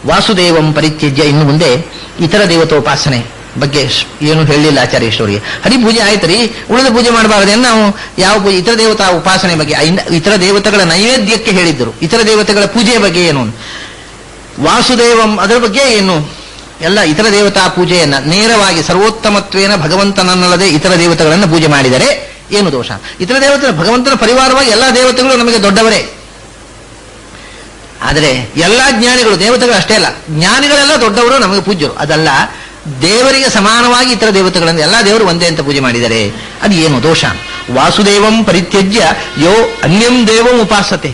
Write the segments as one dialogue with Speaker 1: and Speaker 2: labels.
Speaker 1: ವಾಸುದೇವಂ ಪರಿತ್ಯಜ್ಯ. ಇನ್ನು ಮುಂದೆ ಇತರ ದೇವತೋಪಾಸನೆ ಬಗ್ಗೆ ಏನು ಹೇಳಲಿಲ್ಲ ಆಚಾರ್ಯೇಶ್ವರಿಗೆ. ಹರಿಪೂಜೆ ಆಯ್ತು ರೀ, ಉಳಿದ ಪೂಜೆ ಮಾಡಬಾರದೇನು ನಾವು? ಯಾವ ಪೂಜೆ? ಇತರ ದೇವತಾ ಉಪಾಸನೆ ಬಗ್ಗೆ, ಇತರ ದೇವತೆಗಳ ನೈವೇದ್ಯಕ್ಕೆ ಹೇಳಿದ್ದರು. ಇತರ ದೇವತೆಗಳ ಪೂಜೆಯ ಬಗ್ಗೆ ಏನು? ವಾಸುದೇವಂ ಅದರ ಬಗ್ಗೆ ಏನು? ಎಲ್ಲ ಇತರ ದೇವತಾ ಪೂಜೆಯನ್ನ ನೇರವಾಗಿ ಸರ್ವೋತ್ತಮತ್ವೇನ ಭಗವಂತನನ್ನಲ್ಲದೆ ಇತರ ದೇವತೆಗಳನ್ನು ಪೂಜೆ ಮಾಡಿದರೆ ಏನು ದೋಷ? ಇತರ ದೇವತೆ ಭಗವಂತನ ಪರಿವಾರವಾಗಿ ಎಲ್ಲ ದೇವತೆಗಳು ನಮಗೆ ದೊಡ್ಡವರೇ. ಆದರೆ ಎಲ್ಲ ಜ್ಞಾನಿಗಳು, ದೇವತೆಗಳು ಅಷ್ಟೇ ಅಲ್ಲ, ಜ್ಞಾನಿಗಳೆಲ್ಲ ದೊಡ್ಡವರು, ನಮಗೆ ಪೂಜ್ಯರು. ಅದಲ್ಲ, ದೇವರಿಗೆ ಸಮಾನವಾಗಿ ಇತರ ದೇವತೆಗಳನ್ನು ಎಲ್ಲ ದೇವರು ಒಂದೇ ಅಂತ ಪೂಜೆ ಮಾಡಿದರೆ ಅದು ಏನು ದೋಷ? ವಾಸುದೇವಂ ಪರಿತ್ಯಜ್ಯ ಯೋ ಅನ್ಯಂ ದೇವಂ ಉಪಾಸತೆ.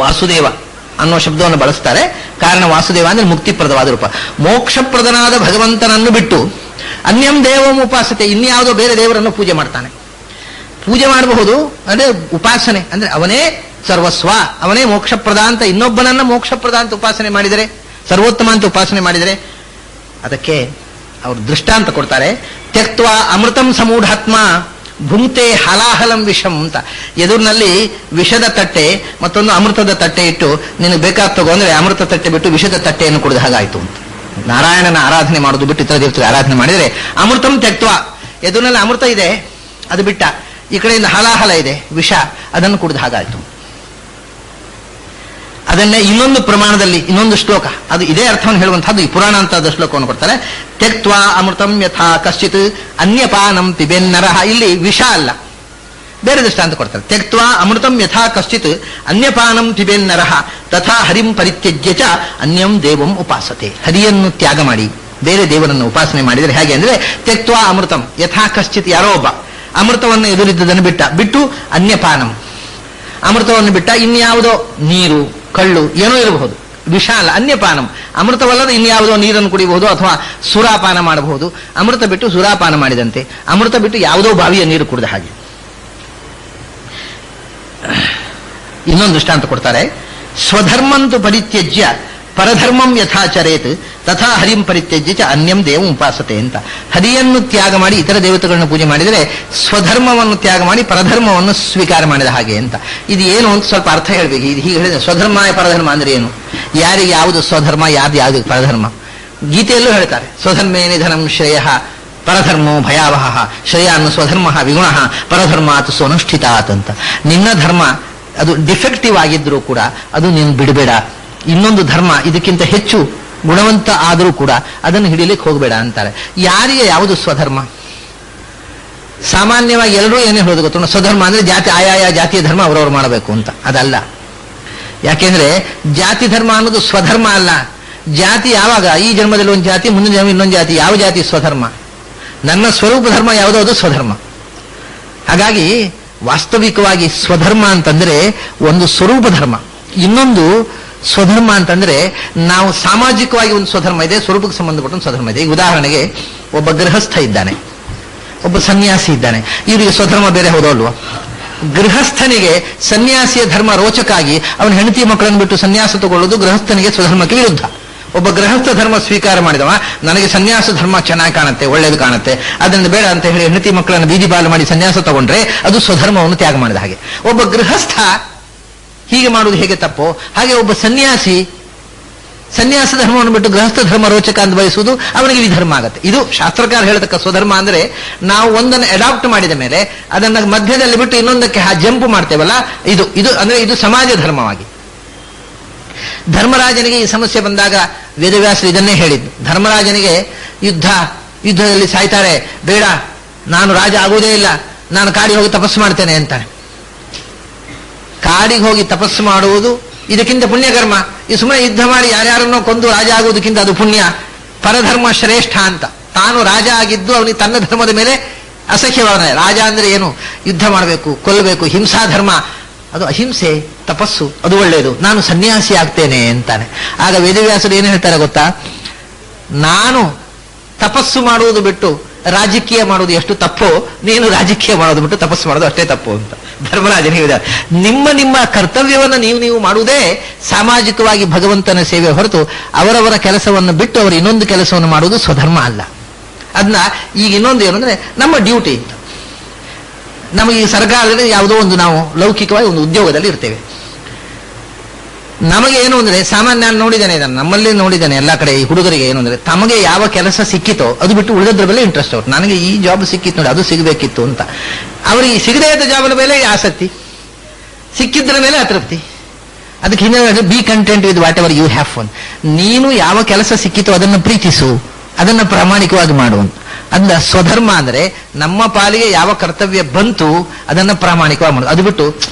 Speaker 1: ವಾಸುದೇವ ಅನ್ನೋ ಶಬ್ದವನ್ನು ಬಳಸ್ತಾರೆ. ಕಾರಣ ವಾಸುದೇವ ಅಂದ್ರೆ ಮುಕ್ತಿಪ್ರದವಾದ ರೂಪ. ಮೋಕ್ಷಪ್ರದನಾದ ಭಗವಂತನನ್ನು ಬಿಟ್ಟು ಅನ್ಯಂ ದೇವಂ ಉಪಾಸತೆ, ಇನ್ಯಾವುದೋ ಬೇರೆ ದೇವರನ್ನು ಪೂಜೆ ಮಾಡ್ತಾನೆ. ಪೂಜೆ ಮಾಡಬಹುದು ಅಂದ್ರೆ ಉಪಾಸನೆ ಅಂದ್ರೆ ಅವನೇ ಸರ್ವಸ್ವ, ಅವನೇ ಮೋಕ್ಷಪ್ರದ ಅಂತ, ಇನ್ನೊಬ್ಬನನ್ನ ಮೋಕ್ಷಪ್ರದ ಅಂತ ಉಪಾಸನೆ ಮಾಡಿದರೆ, ಸರ್ವೋತ್ತಮ ಅಂತ ಉಪಾಸನೆ ಮಾಡಿದರೆ, ಅದಕ್ಕೆ ಅವರು ದೃಷ್ಟಾಂತ ಕೊಡ್ತಾರೆ. ತ್ಯಕ್ತ್ವಾ ಅಮೃತಂ ಸಮೂಢಾತ್ಮ ಭುಂಕ್ತೆ ಹಲಾಹಲಂ ವಿಷಂ ಅಂತ. ಎದುರಿನಲ್ಲಿ ವಿಷದ ತಟ್ಟೆ ಮತ್ತೊಂದು ಅಮೃತದ ತಟ್ಟೆ ಇಟ್ಟು ನಿನಗೆ ಬೇಕಾದ ತಗೋ ಅಂದ್ರೆ ಅಮೃತ ತಟ್ಟೆ ಬಿಟ್ಟು ವಿಷದ ತಟ್ಟೆಯನ್ನು ಕುಡಿದ ಹಾಗಾಯ್ತು ಅಂತ. ನಾರಾಯಣನ ಆರಾಧನೆ ಮಾಡೋದು ಬಿಟ್ಟು ಇತರ ದೇವತೆಗಳ ಆರಾಧನೆ ಮಾಡಿದರೆ ಅಮೃತಂ ತ್ಯಕ್ತ್ವಾ, ಎದುರಿನಲ್ಲಿ ಅಮೃತ ಇದೆ ಅದು ಬಿಟ್ಟ, ಈ ಕಡೆಯಿಂದ ಹಲಾಹಲ ಇದೆ ವಿಷ, ಅದನ್ನು ಕುಡಿದ ಹಾಗಾಯ್ತು. ಅದನ್ನೇ ಇನ್ನೊಂದು ಪ್ರಮಾಣದಲ್ಲಿ ಇನ್ನೊಂದು ಶ್ಲೋಕ, ಅದು ಇದೇ ಅರ್ಥವನ್ನು ಹೇಳುವಂತಹದ್ದು, ಈ ಪುರಾಣ ಅಂತದ ಶ್ಲೋಕವನ್ನು ಕೊಡ್ತಾರೆ. ತ್ಯಕ್ತ್ವಾ ಅಮೃತಂ ಯಥಾ ಕಶ್ಚಿತ್ ಅನ್ಯಪಾನಂ ಪಿಬೆನ್ನರಹ. ಇಲ್ಲಿ ವಿಷ ಅಲ್ಲ, ಬೇರೆ ದೃಷ್ಟಾಂತ ಕೊಡ್ತಾರೆ. ತ್ಯಕ್ತ್ವಾ ಅಮೃತಂ ಯಥಾ ಕಶ್ಚಿತ್ ಅನ್ಯಪಾನಂ ಪಿಬೆನ್ನರಹ ತಥಾ ಹರಿಂ ಪರಿತ್ಯಜ್ಯ ಚ ಅನ್ಯಂ ದೇವಂ ಉಪಾಸತೆ. ಹರಿಯನ್ನು ತ್ಯಾಗ ಮಾಡಿ ಬೇರೆ ದೇವರನ್ನು ಉಪಾಸನೆ ಮಾಡಿದರೆ ಹೇಗೆ ಅಂದ್ರೆ, ತ್ಯಕ್ತ್ವಾ ಅಮೃತಂ ಯಥಾ ಕಶ್ಚಿತ್, ಯಾರೋ ಒಬ್ಬ ಅಮೃತವನ್ನು ಎದುರಿದ್ದದನ್ನು ಬಿಟ್ಟು ಅನ್ಯಪಾನಂ, ಅಮೃತವನ್ನು ಬಿಟ್ಟ ಇನ್ಯಾವುದೋ ನೀರು ಕಳ್ಳು ಏನೋ ಇರಬಹುದು, ವಿಷ ಅಲ್ಲ, ಅನ್ಯಪಾನಂ, ಅಮೃತವಲ್ಲದ ಇನ್ಯಾವುದೋ ನೀರನ್ನು ಕುಡಿಯಬಹುದು ಅಥವಾ ಸುರಾಪಾನ ಮಾಡಬಹುದು. ಅಮೃತ ಬಿಟ್ಟು ಸುರಾಪಾನ ಮಾಡಿದಂತೆ, ಅಮೃತ ಬಿಟ್ಟು ಯಾವುದೋ ಬಾವಿಯ ನೀರು ಕುಡಿದ ಹಾಗೆ. ಇನ್ನೊಂದು ದೃಷ್ಟಾಂತ ಕೊಡ್ತಾರೆ. ಸ್ವಧರ್ಮಂತು ಪರಿತ್ಯಜ್ಯ ಪರಧರ್ಮಂ ಯಥಾಚರೇತ್ ತಥಾ ಹರಿಂ ಪರಿತ್ಯಜ್ಯ ಚ ಅನ್ಯಂ ದೇವಂ ಉಪಾಸತೆ ಅಂತ. ಹರಿಯನ್ನು ತ್ಯಾಗ ಮಾಡಿ ಇತರ ದೇವತೆಗಳನ್ನು ಪೂಜೆ ಮಾಡಿದರೆ ಸ್ವಧರ್ಮವನ್ನು ತ್ಯಾಗ ಮಾಡಿ ಪರಧರ್ಮವನ್ನು ಸ್ವೀಕಾರ ಮಾಡಿದ ಹಾಗೆ ಅಂತ. ಇದು ಏನು ಅಂತ ಸ್ವಲ್ಪ ಅರ್ಥ ಹೇಳಬೇಕು. ಇದು ಹೀಗೆ ಹೇಳಿದ್ರೆ ಸ್ವಧರ್ಮ ಪರಧರ್ಮ ಅಂದ್ರೆ ಏನು, ಯಾರಿಗೆ ಯಾವುದು ಸ್ವಧರ್ಮ ಯಾವುದು ಪರಧರ್ಮ? ಗೀತೆಯಲ್ಲೂ ಹೇಳ್ತಾರೆ, ಸ್ವಧರ್ಮೇ ನಿಧನಂ ಶ್ರೇಯ ಪರಧರ್ಮೋ ಭಯಾವಹ, ಶ್ರೇಯ ಅನ್ನು ಸ್ವಧರ್ಮ ವಿಗುಣ ಪರಧರ್ಮಾತ್ ಸ್ವನುಷ್ಠಿತಾತ್ ಅಂತ. ನಿನ್ನ ಧರ್ಮ ಅದು ಡಿಫೆಕ್ಟಿವ್ ಆಗಿದ್ರೂ ಕೂಡ ಅದು ನೀನು ಬಿಡಬೇಡ, ಇನ್ನೊಂದು ಧರ್ಮ ಇದಕ್ಕಿಂತ ಹೆಚ್ಚು ಗುಣವಂತ ಆದರೂ ಕೂಡ ಅದನ್ನು ಹಿಡಿಲಿಕ್ಕೆ ಹೋಗಬೇಡ ಅಂತಾರೆ. ಯಾರಿಗೆ ಯಾವುದು ಸ್ವಧರ್ಮ? ಸಾಮಾನ್ಯವಾಗಿ ಎಲ್ಲರೂ ಏನೇ ಹೇಳೋದು ಗೊತ್ತು, ಸ್ವಧರ್ಮ ಅಂದ್ರೆ ಜಾತಿ, ಆಯಾಯ ಜಾತಿಯ ಧರ್ಮ ಅವರವರು ಮಾಡಬೇಕು ಅಂತ. ಅದಲ್ಲ. ಯಾಕೆಂದ್ರೆ ಜಾತಿ ಧರ್ಮ ಅನ್ನೋದು ಸ್ವಧರ್ಮ ಅಲ್ಲ. ಜಾತಿ ಯಾವಾಗ, ಈ ಜನ್ಮದಲ್ಲಿ ಒಂದು ಜಾತಿ, ಮುಂದಿನ ಜನ್ಮ ಇನ್ನೊಂದು ಜಾತಿ, ಯಾವ ಜಾತಿ ಸ್ವಧರ್ಮ? ನನ್ನ ಸ್ವರೂಪ ಧರ್ಮ ಯಾವುದೋ ಅದು ಸ್ವಧರ್ಮ. ಹಾಗಾಗಿ ವಾಸ್ತವಿಕವಾಗಿ ಸ್ವಧರ್ಮ ಅಂತಂದ್ರೆ ಒಂದು ಸ್ವರೂಪ ಧರ್ಮ, ಇನ್ನೊಂದು ಸ್ವಧರ್ಮ ಅಂತಂದ್ರೆ ನಾವು ಸಾಮಾಜಿಕವಾಗಿ ಒಂದು ಸ್ವಧರ್ಮ ಇದೆ, ಸ್ವರೂಪಕ್ಕೆ ಸಂಬಂಧಪಟ್ಟ ಒಂದು ಸ್ವಧರ್ಮ ಇದೆ. ಈಗ ಉದಾಹರಣೆಗೆ ಒಬ್ಬ ಗೃಹಸ್ಥ ಇದ್ದಾನೆ, ಒಬ್ಬ ಸನ್ಯಾಸಿ ಇದ್ದಾನೆ. ಇವರಿಗೆ ಸ್ವಧರ್ಮ ಬೇರೆ ಹೌದೋ ಅಲ್ವಾ? ಗೃಹಸ್ಥನಿಗೆ ಸನ್ಯಾಸಿಯ ಧರ್ಮ ರೋಚಕಾಗಿ ಅವನ ಹೆಂಡತಿ ಮಕ್ಕಳನ್ನು ಬಿಟ್ಟು ಸನ್ಯಾಸ ತಗೊಳ್ಳೋದು ಗೃಹಸ್ಥನಿಗೆ ಸ್ವಧರ್ಮಕ್ಕೆ ವಿರುದ್ಧ. ಒಬ್ಬ ಗೃಹಸ್ಥ ಧರ್ಮ ಸ್ವೀಕಾರ ಮಾಡಿದವ, ನನಗೆ ಸನ್ಯಾಸ ಧರ್ಮ ಚೆನ್ನಾಗಿ ಕಾಣುತ್ತೆ, ಒಳ್ಳೇದು ಕಾಣುತ್ತೆ, ಅದರಿಂದ ಬೇಡ ಅಂತ ಹೇಳಿ ಹೆಂಡತಿ ಮಕ್ಕಳನ್ನು ಬೀದಿ ಬಾಲು ಮಾಡಿ ಸನ್ಯಾಸ ತಗೊಂಡ್ರೆ ಅದು ಸ್ವಧರ್ಮವನ್ನು ತ್ಯಾಗ ಮಾಡಿದ ಹಾಗೆ. ಒಬ್ಬ ಗೃಹಸ್ಥ ಹೀಗೆ ಮಾಡುವುದು ಹೇಗೆ ತಪ್ಪೋ ಹಾಗೆ ಒಬ್ಬ ಸನ್ಯಾಸಿ ಸನ್ಯಾಸ ಧರ್ಮವನ್ನು ಬಿಟ್ಟು ಗೃಹಸ್ಥ ಧರ್ಮ ರೋಚಕ ಅಂತ ಬಯಸುವುದು ಅವನಿಗೆ ವಿಧರ್ಮ ಆಗುತ್ತೆ. ಇದು ಶಾಸ್ತ್ರಕಾರ ಹೇಳತಕ್ಕ ಸ್ವಧರ್ಮ ಅಂದ್ರೆ ನಾವು ಒಂದನ್ನು ಅಡಾಪ್ಟ್ ಮಾಡಿದ ಮೇಲೆ ಅದನ್ನ ಮಧ್ಯದಲ್ಲಿ ಬಿಟ್ಟು ಇನ್ನೊಂದಕ್ಕೆ ಜಂಪ್ ಮಾಡ್ತೇವಲ್ಲ, ಇದು ಇದು ಅಂದ್ರೆ ಇದು ಸಮಾಜ ಧರ್ಮವಾಗಿ. ಧರ್ಮರಾಜನಿಗೆ ಈ ಸಮಸ್ಯೆ ಬಂದಾಗ ವೇದವ್ಯಾಸರು ಇದನ್ನೇ ಹೇಳಿದ್ದು. ಧರ್ಮರಾಜನಿಗೆ ಯುದ್ಧದಲ್ಲಿ ಸಾಯ್ತಾರೆ, ಬೇಡ ನಾನು ರಾಜ ಆಗುವುದೇ ಇಲ್ಲ, ನಾನು ಕಾಡಿಗೆ ಹೋಗಿ ತಪಸ್ಸು ಮಾಡ್ತೇನೆ ಅಂತಾನೆ. ಕಾಡಿಗೆ ಹೋಗಿ ತಪಸ್ಸು ಮಾಡುವುದು ಇದಕ್ಕಿಂತ ಪುಣ್ಯಕರ್ಮ. ಈ ಸುಮ್ಮನೆ ಯುದ್ಧ ಮಾಡಿ ಯಾರ್ಯಾರನ್ನೋ ಕೊಂದು ರಾಜ ಆಗುವುದಕ್ಕಿಂತ ಅದು ಪುಣ್ಯ. ಪರಧರ್ಮ ಶ್ರೇಷ್ಠ ಅಂತ. ತಾನು ರಾಜ ಆಗಿದ್ದು ಅವನಿಗೆ ತನ್ನ ಧರ್ಮದ ಮೇಲೆ ಅಸಹ್ಯವಾದ. ರಾಜ ಅಂದ್ರೆ ಏನು? ಯುದ್ಧ ಮಾಡಬೇಕು, ಕೊಲ್ಲಬೇಕು, ಹಿಂಸಾ ಧರ್ಮ. ಅದು ಅಹಿಂಸೆ, ತಪಸ್ಸು, ಅದು ಒಳ್ಳೆಯದು. ನಾನು ಸನ್ಯಾಸಿ ಆಗ್ತೇನೆ ಅಂತಾನೆ. ಆಗ ವೇದವ್ಯಾಸರು ಏನು ಹೇಳ್ತಾರೆ ಗೊತ್ತಾ? ನಾನು ತಪಸ್ಸು ಮಾಡುವುದು ಬಿಟ್ಟು ರಾಜಕೀಯ ಮಾಡುವುದು ಎಷ್ಟು ತಪ್ಪೋ, ನೀನು ರಾಜಕೀಯ ಮಾಡೋದು ಬಿಟ್ಟು ತಪಸ್ಸು ಮಾಡೋದು ಅಷ್ಟೇ ತಪ್ಪು ಅಂತ ಧರ್ಮರಾಜನ ಹೇಳಿದ್ದಾರೆ. ನಿಮ್ಮ ನಿಮ್ಮ ಕರ್ತವ್ಯವನ್ನು ನೀವು ಮಾಡುವುದೇ ಸಾಮಾಜಿಕವಾಗಿ ಭಗವಂತನ ಸೇವೆ ಹೊರತು ಅವರವರ ಕೆಲಸವನ್ನು ಬಿಟ್ಟು ಅವರು ಇನ್ನೊಂದು ಕೆಲಸವನ್ನು ಮಾಡುವುದು ಸ್ವಧರ್ಮ ಅಲ್ಲ. ಅದನ್ನ ಈಗ ಇನ್ನೊಂದು ಏನಂದ್ರೆ ನಮ್ಮ ಡ್ಯೂಟಿ ಅಂತ. ನಮಗೆ ಈ ಸರ್ಕಾರದಲ್ಲಿ ಯಾವುದೋ ಒಂದು ನಾವು ಲೌಕಿಕವಾಗಿ ಒಂದು ಉದ್ಯೋಗದಲ್ಲಿ ಇರ್ತೇವೆ. ನಮಗೆ ಏನು ಅಂದ್ರೆ ಸಾಮಾನ್ಯ ನಾನು ನೋಡಿದ್ದೇನೆ ಇದನ್ನು ನಮ್ಮಲ್ಲಿ ನೋಡಿದ್ದೇನೆ ಎಲ್ಲ ಕಡೆ ಈ ಹುಡುಗರಿಗೆ ಏನು ಅಂದ್ರೆ ತಮಗೆ ಯಾವ ಕೆಲಸ ಸಿಕ್ಕಿತೋ ಅದು ಬಿಟ್ಟು ಉಳಿದದ್ರ ಮೇಲೆ ಇಂಟ್ರೆಸ್ಟ್ ಅವ್ರು. ನನಗೆ ಈ ಜಾಬ್ ಸಿಕ್ಕಿತ್ತು ನೋಡಿ ಅದು ಸಿಗಬೇಕಿತ್ತು ಅಂತ. ಅವರಿಗೆ ಸಿಗದೇ ಇದ್ದ ಜಾಬ್ ಮೇಲೆ ಆಸಕ್ತಿ, ಸಿಕ್ಕಿದ್ರ ಮೇಲೆ ಅತೃಪ್ತಿ. ಅದಕ್ಕೆ ಹಿಂದೆ be content with whatever you have fun. ನೀನು ಯಾವ ಕೆಲಸ ಸಿಕ್ಕಿತೋ ಅದನ್ನು ಪ್ರೀತಿಸು, ಅದನ್ನು ಪ್ರಾಮಾಣಿಕವಾಗಿ ಮಾಡು. ಅಂದ ಸ್ವಧರ್ಮ ಅಂದ್ರೆ ನಮ್ಮ ಪಾಲಿಗೆ ಯಾವ ಕರ್ತವ್ಯ ಬಂತು ಅದನ್ನ ಪ್ರಾಮಾಣಿಕವಾಗಿ ಮಾಡೋದು. ಅದು ಬಿಟ್ಟು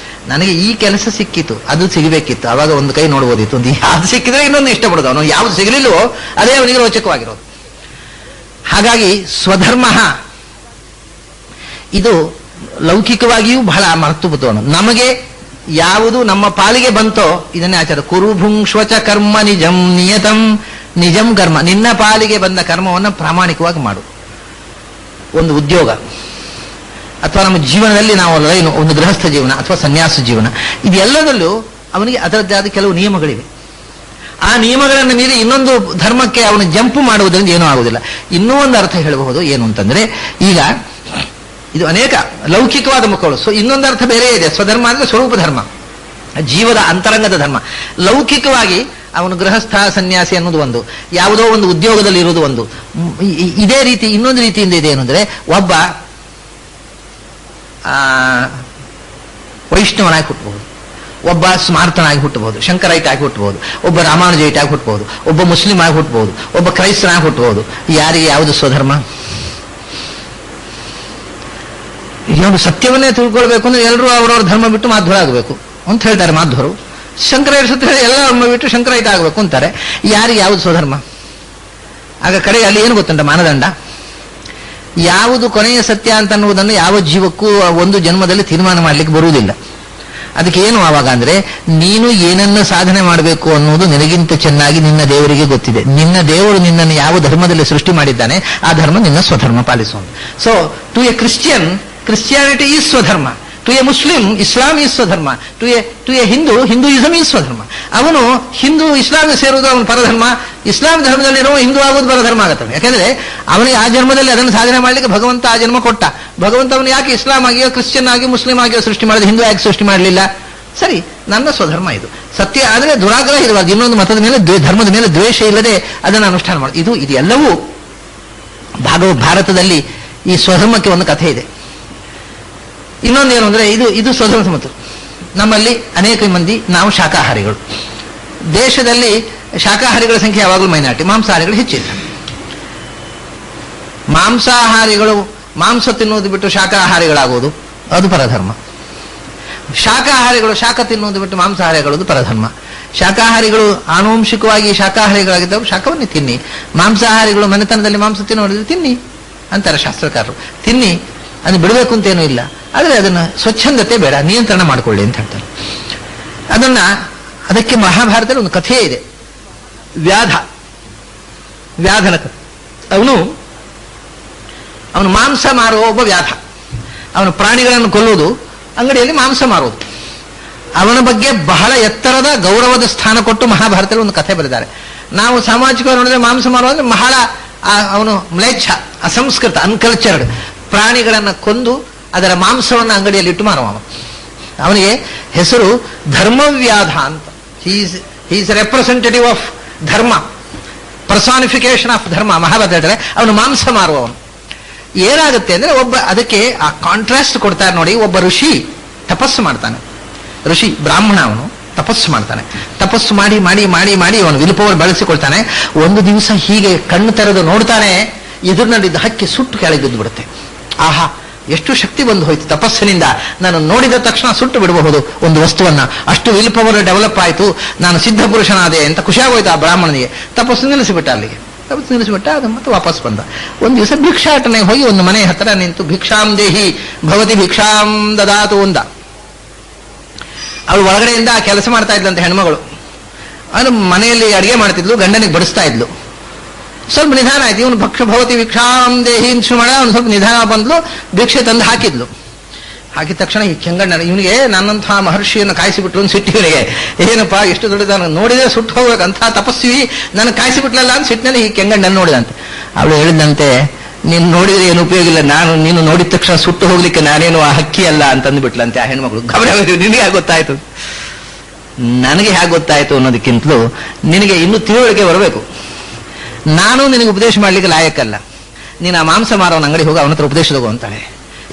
Speaker 1: ನನಗೆ ಈ ಕೆಲಸ ಸಿಕ್ಕಿತು ಅದು ಸಿಗಬೇಕಿತ್ತು ಅವಾಗ ಒಂದು ಕೈ ನೋಡ್ಬೋದಿತ್ತು, ಒಂದು ಯಾವ್ದು ಸಿಕ್ಕಿದ್ರೆ ಇನ್ನೊಂದು ಇಷ್ಟಪಡೋದು. ಅವನು ಯಾವ್ದು ಸಿಗಲಿಲ್ಲವೋ ಅದೇ ಅವನಿಗೆ ರೋಚಕವಾಗಿರೋದು. ಹಾಗಾಗಿ ಸ್ವಧರ್ಮ ಇದು ಲೌಕಿಕವಾಗಿಯೂ ಬಹಳ ಮಹತ್ವಪೂರ್ಣ. ನಮಗೆ ಯಾವುದು ನಮ್ಮ ಪಾಲಿಗೆ ಬಂತೋ ಇದನ್ನೇ ಆಚಾರ. ಕುರು ಭುಂಕ್ಷ್ವಚ ಕರ್ಮ ನಿಜಂ ನಿಯತಂ ನಿಜಂ ಕರ್ಮ. ನಿನ್ನ ಪಾಲಿಗೆ ಬಂದ ಕರ್ಮವನ್ನು ಪ್ರಾಮಾಣಿಕವಾಗಿ ಮಾಡು. ಒಂದು ಉದ್ಯೋಗ ಅಥವಾ ನಮ್ಮ ಜೀವನದಲ್ಲಿ ನಾವು ಏನು ಒಂದು ಗೃಹಸ್ಥ ಜೀವನ ಅಥವಾ ಸನ್ಯಾಸ ಜೀವನ, ಇದೆಲ್ಲದಲ್ಲೂ ಅವನಿಗೆ ಅದರದ್ದಾದ ಕೆಲವು ನಿಯಮಗಳಿವೆ. ಆ ನಿಯಮಗಳನ್ನು ಮೀರಿ ಇನ್ನೊಂದು ಧರ್ಮಕ್ಕೆ ಅವನು ಜಂಪ್ ಮಾಡುವುದರಿಂದ ಏನೂ ಆಗುವುದಿಲ್ಲ. ಇನ್ನೂ ಒಂದು ಅರ್ಥ ಹೇಳಬಹುದು ಏನು ಅಂತಂದ್ರೆ, ಈಗ ಇದು ಅನೇಕ ಲೌಕಿಕವಾದ ಮುಖಗಳು. ಇನ್ನೊಂದು ಅರ್ಥ ಬೇರೆ ಇದೆ. ಸ್ವಧರ್ಮ ಅಂದ್ರೆ ಸ್ವರೂಪ ಧರ್ಮ, ಜೀವದ ಅಂತರಂಗದ ಧರ್ಮ. ಲೌಕಿಕವಾಗಿ ಅವನು ಗೃಹಸ್ಥ ಸನ್ಯಾಸಿ ಅನ್ನೋದು ಒಂದು, ಯಾವುದೋ ಒಂದು ಉದ್ಯೋಗದಲ್ಲಿ ಇರುವುದು ಒಂದು. ಇದೇ ರೀತಿ ಇನ್ನೊಂದು ರೀತಿಯಿಂದ ಇದೆ ಏನು ಅಂದ್ರೆ, ಒಬ್ಬ ವೈಷ್ಣವನಾಗಿ ಹುಟ್ಟಬಹುದು, ಒಬ್ಬ ಸ್ಮಾರ್ತನಾಗಿ ಹುಟ್ಟಬಹುದು, ಶಂಕರೈಟ್ ಆಗಿ ಹುಟ್ಟಬಹುದು, ಒಬ್ಬ ರಾಮಾನುಜೈಟ್ ಆಗಿ ಹುಟ್ಟಬಹುದು, ಒಬ್ಬ ಮುಸ್ಲಿಂ ಆಗಿ ಹುಟ್ಟಬಹುದು, ಒಬ್ಬ ಕ್ರೈಸ್ತನಾಗಿ ಹುಟ್ಟಬಹುದು. ಯಾರಿಗೆ ಯಾವುದು ಸ್ವಧರ್ಮ? ಇನ್ನೊಂದು ಸತ್ಯವನ್ನೇ ತಿಳ್ಕೊಳ್ಬೇಕು ಅಂದ್ರೆ ಎಲ್ಲರೂ ಅವರವ್ರ ಧರ್ಮ ಬಿಟ್ಟು ಮಾಧ್ವರಾಗಬೇಕು ಅಂತ ಹೇಳ್ತಾರೆ ಮಾಧ್ವರು. ಶಂಕರೈಟ್ ಸತ್ಯ ಎಲ್ಲ ಧರ್ಮ ಬಿಟ್ಟು ಶಂಕರೈಟ್ ಆಗಬೇಕು ಅಂತಾರೆ. ಯಾರಿಗೆ ಯಾವುದು ಸ್ವಧರ್ಮ? ಆಗ ಕಡೆ ಅಲ್ಲಿ ಏನು ಗೊತ್ತುಂಟ ಮಾನದಂಡ? ಯಾವುದು ಕೊನೆಯ ಸತ್ಯ ಅಂತ ಅನ್ನುವುದನ್ನು ಯಾವ ಜೀವಕ್ಕೂ ಒಂದು ಜನ್ಮದಲ್ಲಿ ತೀರ್ಮಾನ ಮಾಡಲಿಕ್ಕೆ ಬರುವುದಿಲ್ಲ. ಅದಕ್ಕೆ ಏನು ಆವಾಗ ಅಂದ್ರೆ, ನೀನು ಏನನ್ನು ಸಾಧನೆ ಮಾಡಬೇಕು ಅನ್ನೋದು ನಿನಗಿಂತ ಚೆನ್ನಾಗಿ ನಿನ್ನ ದೇವರಿಗೆ ಗೊತ್ತಿದೆ. ನಿನ್ನ ದೇವರು ನಿನ್ನನ್ನು ಯಾವ ಧರ್ಮದಲ್ಲಿ ಸೃಷ್ಟಿ ಮಾಡಿದ್ದಾನೆ ಆ ಧರ್ಮ ನಿನ್ನ ಸ್ವಧರ್ಮ ಪಾಲಿಸುವುದು. So to a Christian, Christianity is ಸ್ವಧರ್ಮ. To a Muslim, Islam is ಸ್ವಧರ್ಮ. To a Hindu, Hinduism is ಸ್ವಧರ್ಮ. ಅವನು ಹಿಂದೂ ಇಸ್ಲಾಂ ಸೇರುವುದು ಅವನ ಪರಧರ್ಮ, ಇಸ್ಲಾಂ ಧರ್ಮದಲ್ಲಿರುವ ಹಿಂದೂ ಆಗುವುದು ಪರಧರ್ಮ ಆಗುತ್ತದೆ. ಯಾಕಂದ್ರೆ ಅವನಿಗೆ ಆ ಜನ್ಮದಲ್ಲಿ ಅದನ್ನು ಸಾಧನೆ ಮಾಡಲಿಕ್ಕೆ ಭಗವಂತ ಆ ಜನ್ಮ ಕೊಟ್ಟ. ಭಗವಂತ ಅವನು ಯಾಕೆ ಇಸ್ಲಾಂ ಆಗಿಯೋ ಕ್ರಿಶ್ಚಿಯನ್ ಆಗಿಯೋ ಮುಸ್ಲಿಂ ಆಗಿಯೋ ಸೃಷ್ಟಿ ಮಾಡಿದ, ಹಿಂದೂ ಆಗಿ ಸೃಷ್ಟಿ ಮಾಡಲಿಲ್ಲ? ಸರಿ, ನನ್ನ ಸ್ವಧರ್ಮ ಇದು ಸತ್ಯ. ಆದರೆ ದುರಾಗ್ರಹ ಇರುವಾಗ ಇನ್ನೊಂದು ಮತದ ಮೇಲೆ ಧರ್ಮದ ಮೇಲೆ ದ್ವೇಷ ಇಲ್ಲದೆ ಅದನ್ನು ಅನುಷ್ಠಾನ ಮಾಡೋದು. ಇದೆಲ್ಲವೂ ಭಾರತದಲ್ಲಿ ಈ ಸ್ವಧರ್ಮಕ್ಕೆ ಒಂದು ಕಥೆ ಇದೆ. ಇನ್ನೊಂದೇನು ಅಂದ್ರೆ, ಇದು ಸ್ವಧರ್ಮ ಮತ್ತು ನಮ್ಮಲ್ಲಿ ಅನೇಕ ಮಂದಿ ನಾವು ಶಾಕಾಹಾರಿಗಳು. ದೇಶದಲ್ಲಿ ಶಾಕಾಹಾರಿಗಳ ಸಂಖ್ಯೆ ಯಾವಾಗಲೂ ಮೈನಾರಿಟಿ, ಮಾಂಸಾಹಾರಿಗಳು ಹೆಚ್ಚಿಲ್ಲ. ಮಾಂಸಾಹಾರಿಗಳು ಮಾಂಸ ತಿನ್ನುವುದು ಬಿಟ್ಟು ಶಾಕಾಹಾರಿಗಳಾಗುವುದು ಅದು ಪರಧರ್ಮ. ಶಾಕಾಹಾರಿಗಳು ಶಾಖ ತಿನ್ನುವುದು ಬಿಟ್ಟು ಮಾಂಸಾಹಾರಿಗಳದು ಪರಧರ್ಮ. ಶಾಕಾಹಾರಿಗಳು ಆನುವಂಶಿಕವಾಗಿ ಶಾಕಾಹಾರಿಗಳಾಗಿದ್ದವರು ಶಾಖವನ್ನೇ ತಿನ್ನಿ, ಮಾಂಸಾಹಾರಿಗಳು ಮನೆತನದಲ್ಲಿ ಮಾಂಸ ತಿನ್ನೋದು ತಿನ್ನಿ ಅಂತಾರೆ ಶಾಸ್ತ್ರಕಾರರು. ತಿನ್ನಿ, ಅದನ್ನು ಬಿಡಬೇಕು ಅಂತೇನೂ ಇಲ್ಲ, ಆದರೆ ಅದನ್ನು ಸ್ವಚ್ಛಂದತೆ ಬೇಡ, ನಿಯಂತ್ರಣ ಮಾಡಿಕೊಳ್ಳಿ ಅಂತ ಹೇಳ್ತಾರೆ. ಅದಕ್ಕೆ ಮಹಾಭಾರತದಲ್ಲಿ ಒಂದು ಕಥೆ ಇದೆ. ವ್ಯಾಧನ ಕಥೆ. ಅವನು ಮಾಂಸ ಮಾರುವ ಒಬ್ಬ ವ್ಯಾಧ. ಅವನು ಪ್ರಾಣಿಗಳನ್ನು ಕೊಲ್ಲುವುದು, ಅಂಗಡಿಯಲ್ಲಿ ಮಾಂಸ ಮಾರುವುದು. ಅವನ ಬಗ್ಗೆ ಬಹಳ ಎತ್ತರದ ಗೌರವದ ಸ್ಥಾನ ಕೊಟ್ಟು ಮಹಾಭಾರತದಲ್ಲಿ ಒಂದು ಕಥೆ ಬರೆದಿದ್ದಾರೆ. ನಾವು ಸಾಮಾಜಿಕವಾಗಿ ನೋಡಿದ್ರೆ ಮಾಂಸ ಮಾರುವಂದ್ರೆ ಬಹಳ ಅವನು ಮ್ಲೇಚ್ಛ, ಅಸಂಸ್ಕೃತ, ಅನ್ಕಲ್ಚರ್ಡ್. ಪ್ರಾಣಿಗಳನ್ನು ಕೊಂದು ಅದರ ಮಾಂಸವನ್ನು ಅಂಗಡಿಯಲ್ಲಿ ಇಟ್ಟು ಮಾರುವ. ಅವನಿಗೆ ಹೆಸರು ಧರ್ಮವ್ಯಾಧ ಅಂತ. ಈಸ್ ರೆಪ್ರೆಸೆಂಟೇಟಿವ್ ಆಫ್ ಧರ್ಮ, ಪರ್ಸಾನಿಫಿಕೇಶನ್ ಆಫ್ ಧರ್ಮ. ಮಹಾಭಾರತ ಹೇಳ್ತಾರೆ ಅವನು ಮಾಂಸ ಮಾರುವವನು. ಏನಾಗುತ್ತೆ ಅಂದ್ರೆ, ಅದಕ್ಕೆ ಆ ಕಾಂಟ್ರಾಸ್ಟ್ ಕೊಡ್ತಾರೆ ನೋಡಿ. ಒಬ್ಬ ಋಷಿ ತಪಸ್ಸು ಮಾಡ್ತಾನೆ. ಋಷಿ ಬ್ರಾಹ್ಮಣ, ಅವನು ತಪಸ್ಸು ಮಾಡ್ತಾನೆ. ತಪಸ್ಸು ಮಾಡಿ ಮಾಡಿ ಮಾಡಿ ಮಾಡಿ ಅವನು ವಿಲುಪವನ್ನು ಬೆಳೆಸಿಕೊಳ್ತಾನೆ. ಒಂದು ದಿವಸ ಹೀಗೆ ಕಣ್ಣು ತೆರೆದು ನೋಡ್ತಾನೆ, ಎದುರಿನಲ್ಲಿದ್ದ ಹಕ್ಕಿ ಸುಟ್ಟು ಕೆಳಗೆ ಬಿದ್ದು ಬಿಡುತ್ತೆ. ಆಹಾ, ಎಷ್ಟು ಶಕ್ತಿ ಬಂದು ಹೋಯ್ತು ತಪಸ್ಸಿನಿಂದ. ನಾನು ನೋಡಿದ ತಕ್ಷಣ ಸುಟ್ಟು ಬಿಡಬಹುದು ಒಂದು ವಸ್ತುವನ್ನ, ಅಷ್ಟು ವಿಲ್ಪವರ್ ಡೆವಲಪ್ ಆಯಿತು, ನಾನು ಸಿದ್ಧ ಪುರುಷನಾದೆ ಅಂತ ಖುಷಿಯಾಗೋಯ್ತು ಆ ಬ್ರಾಹ್ಮಣನಿಗೆ. ತಪಸ್ಸು ನಿಲ್ಲಿಸಿಬಿಟ್ಟ, ಅಲ್ಲಿಗೆ ತಪಸ್ಸು ನಿಲ್ಲಿಸಿಬಿಟ್ಟ. ಅದು ಮತ್ತೆ ವಾಪಸ್ ಬಂದ. ಒಂದು ದಿವಸ ಭಿಕ್ಷಾಟನೆ ಹೋಗಿ ಒಂದು ಮನೆ ಹತ್ತಿರ ನಿಂತು, ಭಿಕ್ಷಾಂ ದೇಹಿ ಭವತಿ ಭಿಕ್ಷಾಂ ದದಾತು ಅಂದ. ಅವಳು ಒಳಗಡೆಯಿಂದ ಕೆಲಸ ಮಾಡ್ತಾ ಇದ್ಲಂತೆ ಹೆಣ್ಮಗಳು. ಅವನು ಮನೆಯಲ್ಲಿ ಅಡಿಗೆ ಮಾಡ್ತಿದ್ಲು, ಗಂಡನಿಗೆ ಬಡಿಸ್ತಾ ಇದ್ಲು. ಸ್ವಲ್ಪ ನಿಧಾನ ಆಯ್ತು. ಇವನು ಭವತಿ ಭಿಕ್ಷಾಂ ದೇಹಿ ಮಾಡ, ಅವನು ಸ್ವಲ್ಪ ನಿಧಾನ ಬಂದ್ಲು, ಭಿಕ್ಷೆ ತಂದು ಹಾಕಿದ್ಲು. ಹಾಕಿದ ತಕ್ಷಣ ಈ ಕೆಂಗಣ್ಣ, ಇವನಿಗೆ ನನ್ನಂತಹ ಮಹರ್ಷಿಯನ್ನು ಕಾಯಿಸಿಬಿಟ್ರು ಅಂತ ಸಿಟ್ಟಿವನಿಗೆ. ಏನಪ್ಪಾ ಎಷ್ಟು ದೊಡ್ಡದ, ನೋಡಿದ್ರೆ ಸುಟ್ಟು ಹೋಗ್ಬೇಕಂತ ತಪಸ್ವಿ ನನ್ನ ಕಾಯಿಸಿಬಿಟ್ಲಲ್ಲ ಅಂತ ಸಿಟ್ಟಿನಲ್ಲಿ ಈ ಕೆಂಗಣ್ಣನ ನೋಡಿದಂತೆ. ಅವಳು ಹೇಳಿದಂತೆ, ನೀನು ನೋಡಿದ್ರೆ ಏನು ಉಪಯೋಗ ಇಲ್ಲ, ನೀನು ನೋಡಿದ ತಕ್ಷಣ ಸುಟ್ಟು ಹೋಗ್ಲಿಕ್ಕೆ ನಾನೇನು ಆ ಹಕ್ಕಿ ಅಲ್ಲ ಅಂತಂದು ಬಿಟ್ಲಂತೆ ಆ ಹೆಣ್ಮಗಳು. ಗಮನ, ನಿನಗೆ ಗೊತ್ತಾಯ್ತು. ನನಗೆ ಹೇಗೆ ಗೊತ್ತಾಯಿತು ಅನ್ನೋದಕ್ಕಿಂತಲೂ ನಿನಗೆ ಇನ್ನೂ ತಿಳುವಳಿಕೆ ಬರಬೇಕು. ನಾನು ನಿನಗೆ ಉಪದೇಶ ಮಾಡ್ಲಿಕ್ಕೆ ಲಾಯಕ್ಕಲ್ಲ. ನೀನು ಆ ಮಾಂಸ ಮಾರೋನ ಅಂಗಡಿ ಹೋಗಿ ಅವನ ಹತ್ರ ಉಪದೇಶ ತಗೋ ಅಂತಾಳೆ.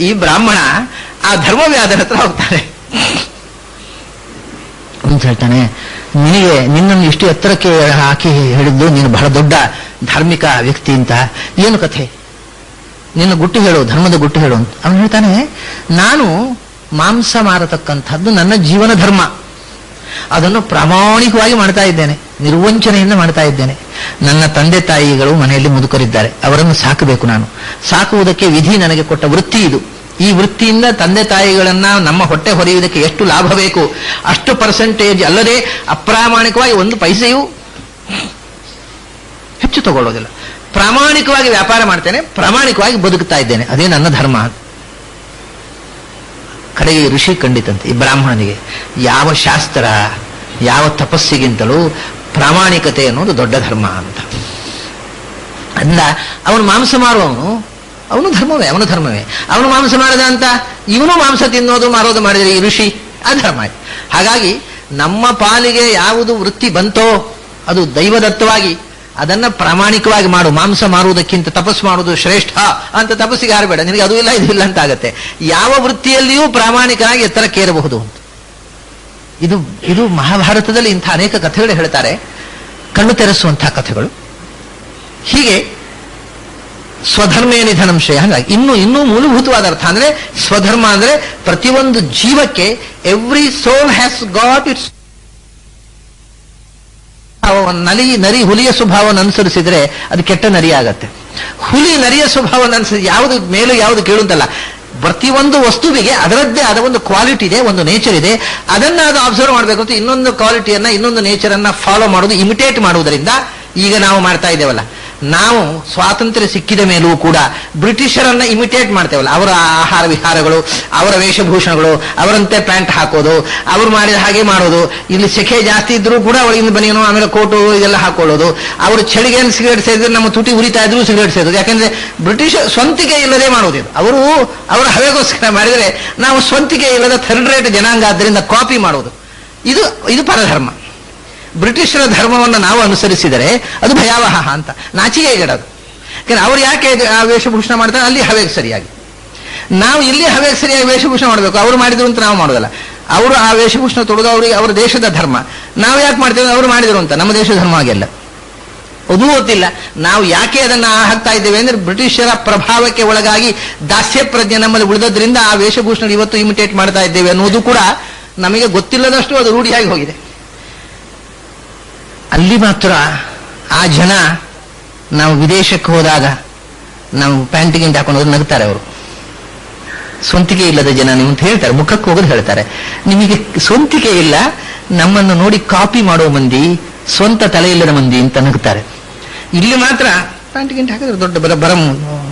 Speaker 1: ಈ ಬ್ರಾಹ್ಮಣ ಆ ಧರ್ಮವ್ಯಾಧನ ಹತ್ರ ಹೋಗ್ತಾನೆ. ಅಂತ ಹೇಳ್ತಾನೆ, ನಿನ್ನನ್ನು ಇಷ್ಟು ಎತ್ತರಕ್ಕೆ ಹಾಕಿ ಹೇಳಿದ್ದು ನೀನು ಬಹಳ ದೊಡ್ಡ ಧಾರ್ಮಿಕ ವ್ಯಕ್ತಿ ಅಂತ. ಏನು ಕಥೆ? ನಿನ್ನ ಗುಟ್ಟು ಹೇಳು, ಧರ್ಮದ ಗುಟ್ಟು ಹೇಳು ಅಂತ. ಅವನು ಹೇಳ್ತಾನೆ, ನಾನು ಮಾಂಸ ಮಾರತಕ್ಕಂಥದ್ದು ನನ್ನ ಜೀವನ ಧರ್ಮ. ಅದನ್ನು ಪ್ರಾಮಾಣಿಕವಾಗಿ ಮಾಡ್ತಾ ಇದ್ದೇನೆ, ನಿರ್ವಂಚನೆಯಿಂದ ಮಾಡ್ತಾ ಇದ್ದೇನೆ. ನನ್ನ ತಂದೆ ತಾಯಿಗಳು ಮನೆಯಲ್ಲಿ ಮುದುಕರಿದ್ದಾರೆ, ಅವರನ್ನು ಸಾಕಬೇಕು. ನಾನು ಸಾಕುವುದಕ್ಕೆ ವಿಧಿ ನನಗೆ ಕೊಟ್ಟ ವೃತ್ತಿ ಇದು. ಈ ವೃತ್ತಿಯಿಂದ ತಂದೆ ತಾಯಿಗಳನ್ನ ನಮ್ಮ ಹೊಟ್ಟೆ ಹೊರೆಯುವುದಕ್ಕೆ ಎಷ್ಟು ಲಾಭ ಬೇಕು ಅಷ್ಟು ಪರ್ಸೆಂಟೇಜ್ ಅಲ್ಲದೆ ಅಪ್ರಾಮಾಣಿಕವಾಗಿ ಒಂದು ಪೈಸೆಯೂ ಹೆಚ್ಚು ತಗೊಳ್ಳೋದಿಲ್ಲ. ಪ್ರಾಮಾಣಿಕವಾಗಿ ವ್ಯಾಪಾರ ಮಾಡ್ತೇನೆ, ಪ್ರಾಮಾಣಿಕವಾಗಿ ಬದುಕ್ತಾ ಇದ್ದೇನೆ, ಅದೇ ನನ್ನ ಧರ್ಮ. ಕಡೆಗೆ ಋಷಿ ಖಂಡಿತಂತೆ ಈ ಬ್ರಾಹ್ಮಣನಿಗೆ ಯಾವ ಶಾಸ್ತ್ರ ಯಾವ ತಪಸ್ಸಿಗಿಂತಲೂ ಪ್ರಾಮಾಣಿಕತೆ ಅನ್ನೋದು ದೊಡ್ಡ ಧರ್ಮ ಅಂತ. ಅಂದ ಅವನು ಮಾಂಸ ಮಾರುವವನು, ಅವನು ಧರ್ಮವೇ, ಅವನ ಧರ್ಮವೇ. ಅವನು ಮಾಂಸ ಮಾಡಿದ ಅಂತ ಇವನು ಮಾಂಸ ತಿನ್ನೋದು ಮಾರೋದು ಮಾಡಿದರೆ ಈ ಋಷಿ ಅಧರ್ಮ. ಹಾಗಾಗಿ ನಮ್ಮ ಪಾಲಿಗೆ ಯಾವುದು ವೃತ್ತಿ ಬಂತೋ ಅದು ದೈವದತ್ತವಾಗಿ ಅದನ್ನ ಪ್ರಾಮಾಣಿಕವಾಗಿ ಮಾಡು. ಮಾಂಸ ಮಾರುವುದಕ್ಕಿಂತ ತಪಸ್ಸು ಮಾಡುವುದು ಶ್ರೇಷ್ಠ ಅಂತ ತಪಸ್ಸಿಗೆ ಹಾರಬೇಡ. ನಿನಗೆ ಅದು ಇಲ್ಲ ಇದು ಇಲ್ಲ ಅಂತ ಆಗತ್ತೆ. ಯಾವ ವೃತ್ತಿಯಲ್ಲಿಯೂ ಪ್ರಾಮಾಣಿಕನಾಗಿ ಎತ್ತರಕ್ಕೇರಬಹುದು ಅಂತ. ಇದು ಮಹಾಭಾರತದಲ್ಲಿ ಇಂಥ ಅನೇಕ ಕಥೆಗಳು ಹೇಳ್ತಾರೆ, ಕಣ್ಣು ತೆರೆಸುವಂತಹ ಕಥೆಗಳು. ಹೀಗೆ ಸ್ವಧರ್ಮೇ ನಿಧನಂ ಶ್ರೇಯ. ಹಾಗಾಗಿ ಇನ್ನೂ ಮೂಲಭೂತವಾದ ಅರ್ಥ ಅಂದ್ರೆ ಸ್ವಧರ್ಮ ಅಂದ್ರೆ ಪ್ರತಿಯೊಂದು ಜೀವಕ್ಕೆ every soul has got its ನರಿ ಹುಲಿಯ ಸ್ವಭಾವವನ್ನು ಅನುಸರಿಸಿದ್ರೆ ಅದು ಕೆಟ್ಟ ನರಿ ಆಗತ್ತೆ. ಹುಲಿ ನರಿಯ ಸ್ವಭಾವವನ್ನು ಅನುಸರಿಸಿ ಯಾವುದು ಮೇಲೂ ಯಾವುದು ಕೇಳುತ್ತಲ್ಲ. ಪ್ರತಿಯೊಂದು ವಸ್ತುವಿಗೆ ಅದರದ್ದೇ ಆದ ಒಂದು ಕ್ವಾಲಿಟಿ ಇದೆ, ಒಂದು ನೇಚರ್ ಇದೆ. ಅದನ್ನ ಅದು ಅಬ್ಸರ್ವ್ ಮಾಡಬೇಕು ಅಂತ ಇನ್ನೊಂದು ಕ್ವಾಲಿಟಿಯನ್ನ ಇನ್ನೊಂದು ನೇಚರನ್ನ ಫಾಲೋ ಮಾಡೋದು, ಇಮಿಟೇಟ್ ಮಾಡುವುದರಿಂದ ಈಗ ನಾವು ಮಾಡ್ತಾ ಇದ್ದೇವಲ್ಲ. ನಾವು ಸ್ವಾತಂತ್ರ್ಯ ಸಿಕ್ಕಿದ ಮೇಲೂ ಕೂಡ ಬ್ರಿಟಿಷರನ್ನ ಇಮಿಟೇಟ್ ಮಾಡ್ತೇವಲ್ಲ. ಅವರ ಆಹಾರ ವಿಹಾರಗಳು, ಅವರ ವೇಷಭೂಷಣಗಳು, ಅವರಂತೆ ಪ್ಯಾಂಟ್ ಹಾಕೋದು, ಅವರು ಮಾಡಿದ ಹಾಗೆ ಮಾಡೋದು. ಇಲ್ಲಿ ಸೆಕೆ ಜಾಸ್ತಿ ಇದ್ರೂ ಕೂಡ ಒಳಗಿಂದ ಬನಿಯನು ಆಮೇಲೆ ಕೋಟು ಇದೆಲ್ಲ ಹಾಕೊಳ್ಳೋದು. ಅವರು ಚಳಿಗೆ ಸಿಗರೇಟ್ ಸೇರಿದ್ರೆ ನಮ್ಮ ತುಟಿ ಉರಿತಾ ಇದ್ರು ಸಿಗರೇಟ್ ಸೇರೋದು. ಯಾಕಂದ್ರೆ ಬ್ರಿಟಿಷ್ ಸ್ವಂತಿಕೆ ಇಲ್ಲದೆ ಮಾಡೋದಿಲ್ಲ. ಅವರ ಹವೆಗೋಸ್ಕರ ಮಾಡಿದರೆ ನಾವು ಸ್ವಂತಿಕೆ ಇಲ್ಲದ ಥರ್ಡ್ ರೇಟ್ ಜನಾಂಗ, ಆದ್ದರಿಂದ ಕಾಪಿ ಮಾಡೋದು ಇದು ಪರಧರ್ಮ. ಬ್ರಿಟಿಷರ ಧರ್ಮವನ್ನು ನಾವು ಅನುಸರಿಸಿದರೆ ಅದು ಭಯಾವಹ ಅಂತ ನಾಚಿಕೆಗೇಡದು. ಯಾಕಂದ್ರೆ ಅವ್ರು ಯಾಕೆ ಆ ವೇಷಭೂಷಣ ಮಾಡ್ತಾರೆ ಅಲ್ಲಿ ಹವೆಗೆ ಸರಿಯಾಗಿ. ನಾವು ಇಲ್ಲಿ ಹವೆಗೆ ಸರಿಯಾಗಿ ವೇಷಭೂಷಣ ಮಾಡಬೇಕು. ಅವರು ಮಾಡಿದ್ರು ಅಂತ ನಾವು ಮಾಡೋದಲ್ಲ. ಅವರು ಆ ವೇಷಭೂಷಣ ತೊಡೋದು ಅವರಿಗೆ ಅವರ ದೇಶದ ಧರ್ಮ. ನಾವು ಯಾಕೆ ಮಾಡ್ತೇವೆ? ಅವರು ಮಾಡಿದ್ರು ಅಂತ. ನಮ್ಮ ದೇಶದ ಧರ್ಮ ಹಾಗೆಲ್ಲ ಅದು ಗೊತ್ತಿಲ್ಲ. ನಾವು ಯಾಕೆ ಅದನ್ನು ಹಾಕ್ತಾ ಇದ್ದೇವೆ ಅಂದ್ರೆ ಬ್ರಿಟಿಷರ ಪ್ರಭಾವಕ್ಕೆ ಒಳಗಾಗಿ ದಾಸ್ಯ ಪ್ರಜ್ಞೆ ನಮ್ಮಲ್ಲಿ ಉಳಿದದ್ರಿಂದ ಆ ವೇಷಭೂಷಣ ಇವತ್ತು ಇಮಿಟೇಟ್ ಮಾಡ್ತಾ ಇದ್ದೇವೆ ಅನ್ನೋದು ಕೂಡ ನಮಗೆ ಗೊತ್ತಿಲ್ಲದಷ್ಟು ಅದು ರೂಢಿಯಾಗಿ ಹೋಗಿದೆ. ಅಲ್ಲಿ ಮಾತ್ರ ಆ ಜನ ನಾವು ವಿದೇಶಕ್ಕೆ ಹೋದಾಗ ನಾವು ಪ್ಯಾಂಟ್ ಗಿಂಟ್ ಹಾಕೊಂಡು ಹೋದ್ರೆ ನಗ್ತಾರೆ. ಅವರು ಸ್ವಂತಿಕೆ ಇಲ್ಲದ ಜನ ನೀವು ಅಂತ ಹೇಳ್ತಾರೆ, ಮುಖಕ್ಕೆ ಹೋಗೋದು ಹೇಳ್ತಾರೆ. ನಿಮಗೆ ಸ್ವಂತಿಕೆ ಇಲ್ಲ, ನಮ್ಮನ್ನು ನೋಡಿ ಕಾಪಿ ಮಾಡೋ ಮಂದಿ, ಸ್ವಂತ ತಲೆ ಇಲ್ಲದ ಮಂದಿ ಅಂತ ನಗ್ತಾರೆ. ಇಲ್ಲಿ ಮಾತ್ರ ಪ್ಯಾಂಟ್ ಗಿಂಟ್ ಹಾಕಿದ್ರೆ ದೊಡ್ಡ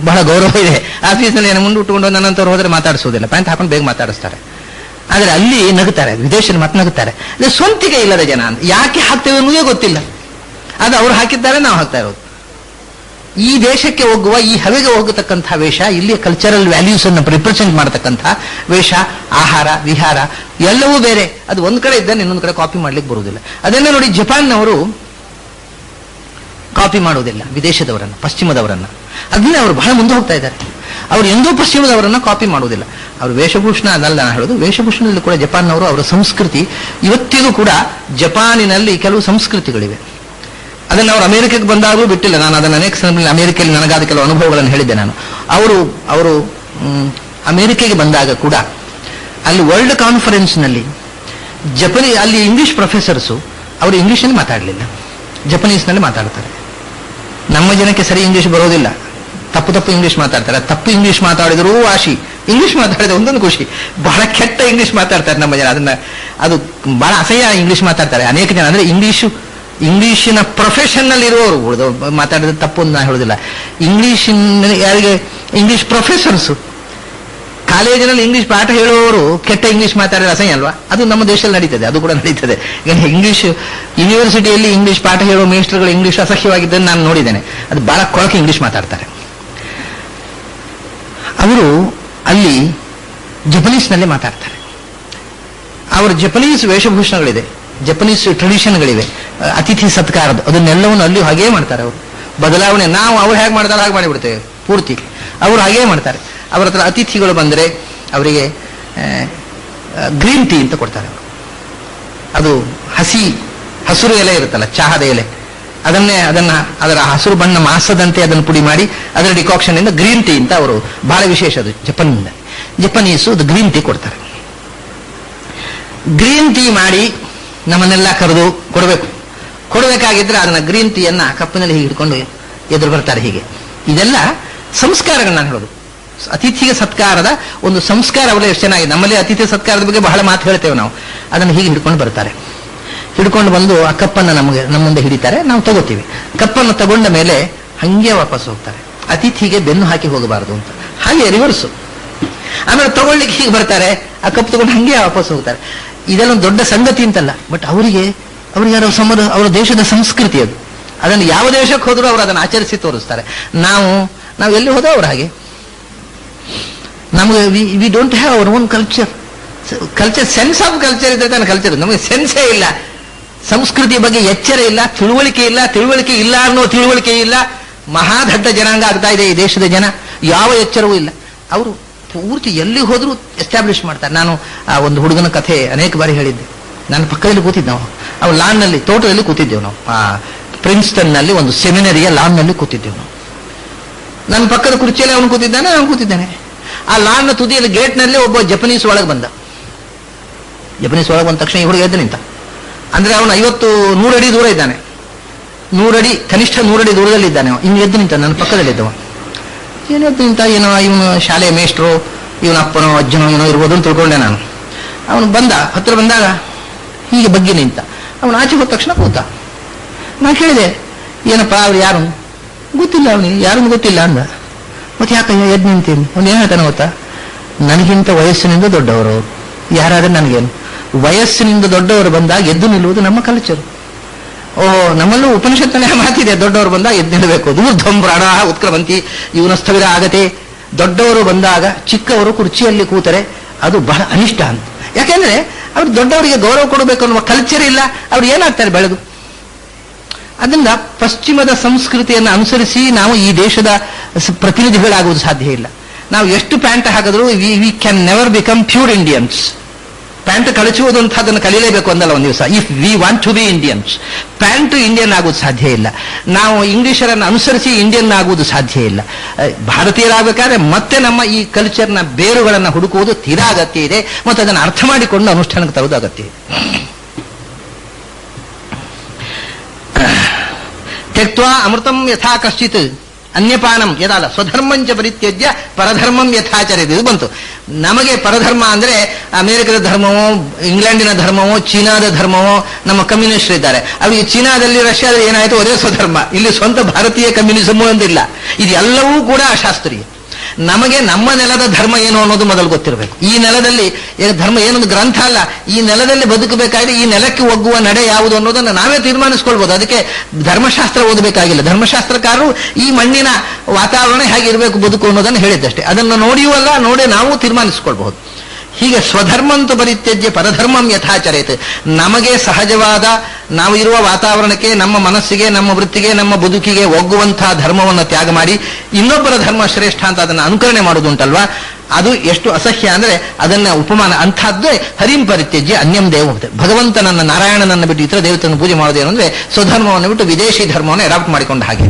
Speaker 1: ಬಹಳ ಗೌರವ ಇದೆ. ಆಫೀಸ್ನಲ್ಲಿ ಏನೋ ಮುಂದೆ ಉಟ್ಕೊಂಡು ನನ್ನಂತವ್ರು ಹೋದ್ರೆ ಮಾತಾಡಿಸೋದಿಲ್ಲ, ಪ್ಯಾಂಟ್ ಹಾಕೊಂಡು ಬೇಗ ಮಾತಾಡಿಸ್ತಾರೆ. ಆದರೆ ಅಲ್ಲಿ ನಗುತ್ತಾರೆ, ವಿದೇಶದಲ್ಲಿ ಮತ್ತೆ ನಗುತ್ತಾರೆ. ಸ್ವಂತಿಕೆ ಇಲ್ಲದ ಜನ ಅಂತ ಯಾಕೆ ಹಾಕ್ತೇವೆ ಅನ್ನೋದೇ ಗೊತ್ತಿಲ್ಲ. ಅದು ಅವ್ರು ಹಾಕಿದ್ದಾರೆ, ನಾವು ಹಾಕ್ತಾ ಇರೋದು. ಈ ದೇಶಕ್ಕೆ ಹೋಗುವ ಈ ಹವೆಗೆ ಹೋಗತಕ್ಕಂಥ ವೇಷ, ಇಲ್ಲಿ ಕಲ್ಚರಲ್ ವ್ಯಾಲ್ಯೂಸ್ ಅನ್ನು ರಿಪ್ರೆಸೆಂಟ್ ಮಾಡತಕ್ಕಂಥ ವೇಷ, ಆಹಾರ ವಿಹಾರ ಎಲ್ಲವೂ ಬೇರೆ. ಅದು ಒಂದ್ ಕಡೆ ಇದ್ದಾನೆ, ಇನ್ನೊಂದು ಕಡೆ ಕಾಪಿ ಮಾಡ್ಲಿಕ್ಕೆ ಬರುವುದಿಲ್ಲ. ಅದನ್ನೇ ನೋಡಿ ಜಪಾನ್ನವರು ಕಾಪಿ ಮಾಡುವುದಿಲ್ಲ ವಿದೇಶದವರನ್ನ, ಪಶ್ಚಿಮದವರನ್ನ. ಅದನ್ನೇ ಅವರು ಬಹಳ ಮುಂದೆ ಹೋಗ್ತಾ ಇದ್ದಾರೆ. ಅವರು ಎಂದೂ ಪಶ್ಚಿಮದವರನ್ನ ಕಾಪಿ ಮಾಡುವುದಿಲ್ಲ. ಅವರು ವೇಷಭೂಷಣ ಅದಲ್ಲ ನಾನು ಹೇಳೋದು. ವೇಷಭೂಷಣದಲ್ಲಿ ಕೂಡ ಜಪಾನ್ನವರು ಅವರ ಸಂಸ್ಕೃತಿ ಇವತ್ತಿಗೂ ಕೂಡ ಜಪಾನಿನಲ್ಲಿ ಕೆಲವು ಸಂಸ್ಕೃತಿಗಳಿವೆ. ಅದನ್ನು ಅವರು ಅಮೆರಿಕಕ್ಕೆ ಬಂದಾಗಲೂ ಬಿಟ್ಟಿಲ್ಲ. ನಾನು ಅದನ್ನು ಅನೇಕ ಸಂದರ್ಭದಲ್ಲಿ ಅಮೆರಿಕಲ್ಲಿ ನನಗಾದ ಕೆಲವು ಅನುಭವಗಳನ್ನು ಹೇಳಿದ್ದೆ ನಾನು. ಅವರು ಅಮೆರಿಕೆಗೆ ಬಂದಾಗ ಕೂಡ ಅಲ್ಲಿ ವರ್ಲ್ಡ್ ಕಾನ್ಫರೆನ್ಸ್ನಲ್ಲಿ ಅಲ್ಲಿ ಇಂಗ್ಲಿಷ್ ಪ್ರೊಫೆಸರ್ಸು ಅವರು ಇಂಗ್ಲಿಷಲ್ಲಿ ಮಾತಾಡಲಿಲ್ಲ, ಜಪನೀಸ್ನಲ್ಲಿ ಮಾತಾಡ್ತಾರೆ. ನಮ್ಮ ಜನಕ್ಕೆ ಸರಿ ಇಂಗ್ಲಿಷ್ ಬರೋದಿಲ್ಲ, ತಪ್ಪು ಇಂಗ್ಲಿಷ್ ಮಾತಾಡ್ತಾರೆ. ತಪ್ಪು ಇಂಗ್ಲಿಷ್ ಮಾತಾಡಿದರೂ ವಾಶಿ, ಇಂಗ್ಲಿಷ್ ಮಾತಾಡಿದ ಒಂದೊಂದು ಖುಷಿ. ಬಹಳ ಕೆಟ್ಟ ಇಂಗ್ಲಿಷ್ ಮಾತಾಡ್ತಾರೆ ನಮ್ಮ ಜನ. ಅದು ಬಹಳ ಅಸಹ್ಯ ಇಂಗ್ಲಿಷ್ ಮಾತಾಡ್ತಾರೆ ಅನೇಕ ಜನ. ಅಂದ್ರೆ ಇಂಗ್ಲಿಶಿನ ಪ್ರೊಫೆಷನ್ನಲ್ಲಿ ಇರುವವರು ಮಾತಾಡಿದ ತಪ್ಪು ಅಂತ ನಾನು ಹೇಳೋದಿಲ್ಲ. ಯಾರಿಗೆ ಇಂಗ್ಲಿಷ್ ಪ್ರೊಫೆಸರ್ಸು, ಕಾಲೇಜಿನಲ್ಲಿ ಇಂಗ್ಲಿಷ್ ಪಾಠ ಹೇಳುವವರು ಕೆಟ್ಟ ಇಂಗ್ಲಿಷ್ ಮಾತಾಡಿದ ಅಸಹ್ಯ ಅಲ್ವಾ? ಅದು ನಮ್ಮ ದೇಶದಲ್ಲಿ ನಡೀತದೆ, ಅದು ಕೂಡ ನಡೀತದೆ. ಈಗ ಇಂಗ್ಲಿಷ್ ಯೂನಿವರ್ಸಿಟಿಯಲ್ಲಿ ಇಂಗ್ಲಿಷ್ ಪಾಠ ಹೇಳುವ ಮೇಸ್ಟರ್ಗಳು ಇಂಗ್ಲಿಷ್ ಅಸಹ್ಯವಾಗಿದ್ದನ್ನು ನಾನು ನೋಡಿದ್ದೇನೆ. ಅದು ಬಹಳ ಕೊಳಕೆ ಇಂಗ್ಲಿಷ್ ಮಾತಾಡ್ತಾರೆ. ಅವರು ಅಲ್ಲಿ ಜಪನೀಸ್ನಲ್ಲಿ ಮಾತಾಡ್ತಾರೆ. ಅವರ ಜಪನೀಸ್ ವೇಷಭೂಷಣಗಳಿದೆ. ಜಪನೀಸ್ ಟ್ರೆಡಿಷನ್ಗಳಿವೆ, ಅತಿಥಿ ಸತ್ಕಾರದ, ಅದನ್ನೆಲ್ಲವನ್ನು ಅಲ್ಲಿ ಹಾಗೇ ಮಾಡ್ತಾರೆ ಅವರು. ಬದಲಾವಣೆ ನಾವು ಅವ್ರು ಹೇಗೆ ಮಾಡ್ತಾರೆ ಹಾಗೆ ಮಾಡಿಬಿಡ್ತೇವೆ ಪೂರ್ತಿ. ಅವರು ಹಾಗೇ ಮಾಡ್ತಾರೆ. ಅವರ ಹತ್ರ ಅತಿಥಿಗಳು ಬಂದರೆ ಅವರಿಗೆ ಗ್ರೀನ್ ಟೀ ಅಂತ ಕೊಡ್ತಾರೆ ಅವರು. ಅದು ಹಸಿರು ಎಲೆ ಇರುತ್ತಲ್ಲ, ಚಹಾದ ಎಲೆ, ಅದರ ಹಸಿರು ಬಣ್ಣ ಮಾಸದಂತೆ ಅದನ್ನು ಪುಡಿ ಮಾಡಿ ಅದರ ಡಿಕಾಕ್ಷನ್ ಇಂದ ಗ್ರೀನ್ ಟೀ ಅಂತ ಅವರು, ಬಹಳ ವಿಶೇಷ ಅದು ಜಪನೀಸು ಅದು ಗ್ರೀನ್ ಟೀ ಕೊಡ್ತಾರೆ. ಗ್ರೀನ್ ಟೀ ಮಾಡಿ ನಮ್ಮನ್ನೆಲ್ಲ ಕರೆದು ಕೊಡಬೇಕಾಗಿದ್ರೆ ಅದನ್ನ ಗ್ರೀನ್ ಟೀಯನ್ನ ಕಪ್ಪಿನಲ್ಲಿ ಹೀಗೆ ಹಿಡ್ಕೊಂಡು ಎದುರು ಬರ್ತಾರೆ. ಹೀಗೆ ಇದೆಲ್ಲ ಸಂಸ್ಕಾರಗಳು ನಾನು ಹೇಳೋದು. ಅತಿಥಿಗೆ ಸತ್ಕಾರದ ಒಂದು ಸಂಸ್ಕಾರ ಅವರೇ ಎಷ್ಟು ಚೆನ್ನಾಗಿದೆ. ನಮ್ಮಲ್ಲಿ ಅತಿಥಿ ಸತ್ಕಾರದ ಬಗ್ಗೆ ಬಹಳ ಮಾತು ಹೇಳ್ತೇವೆ ನಾವು. ಅದನ್ನು ಹೀಗೆ ಹಿಡ್ಕೊಂಡು ಬರ್ತಾರೆ. ಹಿಡ್ಕೊಂಡು ಬಂದು ಆ ಕಪ್ಪನ್ನು ನಮ್ಮ ಮುಂದೆ ಹಿಡಿತಾರೆ, ನಾವು ತಗೋತೀವಿ. ಕಪ್ಪನ್ನು ತಗೊಂಡ ಮೇಲೆ ಹಂಗೆ ವಾಪಸ್ ಹೋಗ್ತಾರೆ. ಅತಿಥಿಗೆ ಬೆನ್ನು ಹಾಕಿ ಹೋಗಬಾರದು ಅಂತ, ಹಾಗೆ ರಿವರ್ಸು. ಆಮೇಲೆ ತಗೊಳ್ಳಿಕ್ಕೆ ಹೀಗೆ ಬರ್ತಾರೆ, ಆ ಕಪ್ಪು ತಗೊಂಡು ಹಂಗೆ ವಾಪಸ್ ಹೋಗ್ತಾರೆ. ಇದೆಲ್ಲ ಒಂದು ದೊಡ್ಡ ಸಂಗತಿ ಅಂತಲ್ಲ, ಬಟ್ ಅವರಿಗೆ ಅವರ ದೇಶದ ಸಂಸ್ಕೃತಿ ಅದು. ಅದನ್ನು ಯಾವ ದೇಶಕ್ಕೆ ಹೋದರೂ ಅವರು ಅದನ್ನು ಆಚರಿಸಿ ತೋರಿಸ್ತಾರೆ. ನಾವು ಎಲ್ಲಿ ಹೋದೋ ಅವ್ರು ಹಾಗೆ. ನಮಗೆ we don't have our own culture. Sense of culture ಇದ್ರೆ ತಾನೆ ಕಲ್ಚರ್. ನಮಗೆ ಸೆನ್ಸೇ ಇಲ್ಲ, ಸಂಸ್ಕೃತಿಯ ಬಗ್ಗೆ ಎಚ್ಚರ ಇಲ್ಲ, ತಿಳುವಳಿಕೆ ಇಲ್ಲ ಅನ್ನೋ ತಿಳುವಳಿಕೆ ಇಲ್ಲ. ಮಹಾದಡ್ಡ ಜನಾಂಗ ಆಗ್ತಾ ಇದೆ ಈ ದೇಶದ ಜನ, ಯಾವ ಎಚ್ಚರವೂ ಇಲ್ಲ. ಅವರು ಪೂರ್ತಿ ಎಲ್ಲಿ ಹೋದರೂ ಎಸ್ಟಾಬ್ಲಿಷ್ ಮಾಡ್ತಾರೆ. ನಾನು ಆ ಒಂದು ಹುಡುಗನ ಕಥೆ ಅನೇಕ ಬಾರಿ ಹೇಳಿದ್ದೆ. ನಾನು ಪಕ್ಕದಲ್ಲಿ ಕೂತಿದ್ದೆ, ನಾವು ಲಾನ್ನಲ್ಲಿ ತೋಟದಲ್ಲಿ ಕೂತಿದ್ದೆವು. ನಾವು ಪ್ರಿನ್ಸ್ಟನ್ನಲ್ಲಿ ಒಂದು ಸೆಮಿನರಿಯ ಲಾನ್ನಲ್ಲಿ ಕೂತಿದ್ದೆವು ನಾವು. ನನ್ನ ಪಕ್ಕದ ಕುರ್ಚಿಯಲ್ಲಿ ಅವನು ಕೂತಿದ್ದಾನೆ, ನಾನು ಕೂತಿದ್ದೇನೆ. ಆ ಲಾನ್ನ ತುದಿಯಲ್ಲಿ ಗೇಟ್ನಲ್ಲಿ ಒಬ್ಬ ಜಪನೀಸ್ ಒಳಗೆ ಬಂದ. ಜಪನೀಸ್ ಒಳಗೆ ಬಂದ ತಕ್ಷಣ ಈ ಹುಡುಗ ಎದ್ದು ನಿಂತ. ಅಂದ್ರೆ ಅವನು 100 ಅಡಿ ದೂರ ಇದ್ದಾನೆ, ಕನಿಷ್ಠ 100 ಅಡಿ ದೂರದಲ್ಲಿ ಇದ್ದಾನೆ. ಇನ್ನು ಎದ್ದು ನಿಂತ, ನನ್ನ ಪಕ್ಕದಲ್ಲಿದ್ದವ. ಎದ್ದು ನಿಂತ, ಏನೋ ಇವನು ಶಾಲೆಯ ಮೇಷ್ಟ್ರು, ಇವನ ಅಪ್ಪನೋ ಅಜ್ಜನೋ ಏನೋ ಇರ್ಬೋದು ಅಂತ ತಿಳ್ಕೊಂಡೆ ನಾನು. ಅವನು ಹತ್ರ ಬಂದಾಗ ಹೀಗೆ ಬಗ್ಗೆ ನಿಂತ. ಅವನು ಆಚೆ ಹೋದ ತಕ್ಷಣ ಕೂತ. ನಾನು ಕೇಳಿದೆ, ಏನಪ್ಪಾ ಅವ್ರು ಯಾರು? ಗೊತ್ತಿಲ್ಲ, ಅವನಿಗೆ ಯಾರನ್ನು ಗೊತ್ತಿಲ್ಲ ಅಂದ. ಮತ್ತೆ ಯಾಕಯ್ಯ ಎದ್ದು ನಿಂತೀನಿ? ಅವ್ನು ಏನು ಹೇಳ್ತಾನೆ ಗೊತ್ತಾ? ನನಗಿಂತ ವಯಸ್ಸಿನಿಂದ ದೊಡ್ಡವರು ಯಾರಾದ್ರೆ ನನಗೇನು, ವಯಸ್ಸಿನಿಂದ ದೊಡ್ಡವರು ಬಂದಾಗ ಎದ್ದು ನಿಲ್ಲುವುದು ನಮ್ಮ ಕಲ್ಚರ್. ನಮ್ಮಲ್ಲೂ ಉಪನಿಷತ್ತನೇ ಮಾತಿದೆ, ದೊಡ್ಡವರು ಬಂದಾಗ ಎದ್ದು ನಿಲ್ಲಬೇಕು. ದೂರ್ಧ್ವಂ ಪ್ರಾಣ ಉತ್ಕ್ರಮಂತಿ ಇವನ ಸ್ಥವಿರ ಆಗತೆ. ದೊಡ್ಡವರು ಬಂದಾಗ ಚಿಕ್ಕವರು ಕುರ್ಚಿಯಲ್ಲಿ ಕೂತರೆ ಅದು ಬಹಳ ಅನಿಷ್ಟ ಅಂತ. ಯಾಕೆಂದ್ರೆ ಅವ್ರು ದೊಡ್ಡವರಿಗೆ ಗೌರವ ಕೊಡಬೇಕು ಅನ್ನುವ ಕಲ್ಚರ್ ಇಲ್ಲ. ಅವ್ರು ಏನಾಗ್ತಾರೆ ಬೆಳೆದು. ಅದರಿಂದ ಪಶ್ಚಿಮದ ಸಂಸ್ಕೃತಿಯನ್ನು ಅನುಸರಿಸಿ ನಾವು ಈ ದೇಶದ ಪ್ರತಿನಿಧಿಗಳಾಗುವುದು ಸಾಧ್ಯ ಇಲ್ಲ. ನಾವು ಎಷ್ಟು ಪ್ಯಾಂಟ್ ಹಾಕಿದ್ರು we can never become pure Indians. Pant ಕಳಚುವುದು ಅಂತ ಅದನ್ನು ಕಲೀಲೇಬೇಕು ಅಂದಲ್ಲ ಒಂದು ದಿವಸ. If we want to be Indians, pant Indian ಆಗುವುದು ಸಾಧ್ಯ ಇಲ್ಲ. ನಾವು ಇಂಗ್ಲಿಷರನ್ನು ಅನುಸರಿಸಿ ಇಂಡಿಯನ್ ಆಗುವುದು ಸಾಧ್ಯ ಇಲ್ಲ. ಭಾರತೀಯರಾಗಬೇಕಾದ್ರೆ ಮತ್ತೆ ನಮ್ಮ ಈ ಕಲ್ಚರ್ನ ಬೇರುಗಳನ್ನು ಹುಡುಕುವುದು ತೀರಾ ಅಗತ್ಯ ಇದೆ, ಮತ್ತು ಅದನ್ನು ಅರ್ಥ ಮಾಡಿಕೊಂಡು ಅನುಷ್ಠಾನಕ್ಕೆ ತರುವುದು ಅಗತ್ಯ ಇದೆ. ತ್ಯಕ್ತ್ವಾ ಅಮೃತಂ ಯಥಾ ಕಶ್ಚಿತ್ ಅನ್ಯಪಾನಂ ಯದಲ್ಲ ಸ್ವಧರ್ಮಂಚ ಪರಿತ್ಯಜ್ಯ ಪರಧರ್ಮಂ ಯಥಾಚರ್ಯತೆ. ಇದು ಬಂತು. ನಮಗೆ ಪರಧರ್ಮ ಅಂದ್ರೆ ಅಮೆರಿಕದ ಧರ್ಮವೋ, ಇಂಗ್ಲೆಂಡಿನ ಧರ್ಮವೋ, ಚೀನಾದ ಧರ್ಮವೋ. ನಮ್ಮ ಕಮ್ಯುನಿಸ್ಟ್ ಇದ್ದಾರೆ, ಅವರಿಗೆ ಚೀನಾದಲ್ಲಿ ರಷ್ಯಾದಲ್ಲಿ ಏನಾಯಿತು ಒರೇ ಸ್ವಧರ್ಮ. ಇಲ್ಲಿ ಸ್ವಂತ ಭಾರತೀಯ ಕಮ್ಯುನಿಸಮ್ ಒಂದಿಲ್ಲ. ಇದೆಲ್ಲವೂ ಕೂಡ ಅಶಾಸ್ತ್ರೀಯ. ನಮಗೆ ನಮ್ಮ ನೆಲದ ಧರ್ಮ ಏನು ಅನ್ನೋದು ಮೊದಲು ಗೊತ್ತಿರಬೇಕು. ಈ ನೆಲದಲ್ಲಿ ಧರ್ಮ ಏನೊಂದು ಗ್ರಂಥ ಅಲ್ಲ, ಈ ನೆಲದಲ್ಲಿ ಬದುಕಬೇಕಾದ್ರೆ ಈ ನೆಲಕ್ಕೆ ಒಗ್ಗುವ ನಡೆ ಯಾವುದು ಅನ್ನೋದನ್ನು ನಾವೇ ತೀರ್ಮಾನಿಸ್ಕೊಳ್ಬೋದು. ಅದಕ್ಕೆ ಧರ್ಮಶಾಸ್ತ್ರ ಓದಬೇಕಾಗಿಲ್ಲ. ಧರ್ಮಶಾಸ್ತ್ರಕಾರರು ಈ ಮಣ್ಣಿನ ವಾತಾವರಣ ಹೇಗಿರಬೇಕು ಬದುಕು ಅನ್ನೋದನ್ನು ಹೇಳಿದ್ದಷ್ಟೇ. ಅದನ್ನು ನೋಡಿಯೂ ಅಲ್ಲ, ನೋಡೇ ನಾವು ತೀರ್ಮಾನಿಸ್ಕೊಳ್ಬಹುದು. ಹೀಗೆ ಸ್ವಧರ್ಮಂತು ಪರಿತ್ಯಜ್ಯ ಪರಧರ್ಮಂ ಯಥಾಚರೇತ್. ನಮಗೆ ಸಹಜವಾದ ನಾವು ಇರುವ ವಾತಾವರಣಕ್ಕೆ, ನಮ್ಮ ಮನಸ್ಸಿಗೆ, ನಮ್ಮ ವೃತ್ತಿಗೆ, ನಮ್ಮ ಬದುಕಿಗೆ ಒಗ್ಗುವಂತಹ ಧರ್ಮವನ್ನು ತ್ಯಾಗ ಮಾಡಿ ಇನ್ನೊಬ್ಬರ ಧರ್ಮ ಶ್ರೇಷ್ಠ ಅಂತ ಅದನ್ನು ಅನುಕರಣೆ ಮಾಡುವುದುಂಟಲ್ವಾ, ಅದು ಎಷ್ಟು ಅಸಹ್ಯ ಅಂದ್ರೆ ಅದನ್ನ ಉಪಮಾನ. ಅಂಥದ್ದೇ ಹರಿಂ ಪರಿತ್ಯಜ್ಯ ಅನ್ಯಂ ದೇವ. ಭಗವಂತನನ್ನ, ನಾರಾಯಣನನ್ನು ಬಿಟ್ಟು ಇತರ ದೇವತೆಯನ್ನು ಪೂಜೆ ಮಾಡೋದೇನು ಅಂದ್ರೆ ಸ್ವಧರ್ಮವನ್ನು ಬಿಟ್ಟು ವಿದೇಶಿ ಧರ್ಮವನ್ನು ಅಡಾಪ್ಟ್ ಮಾಡಿಕೊಂಡ ಹಾಗೆ.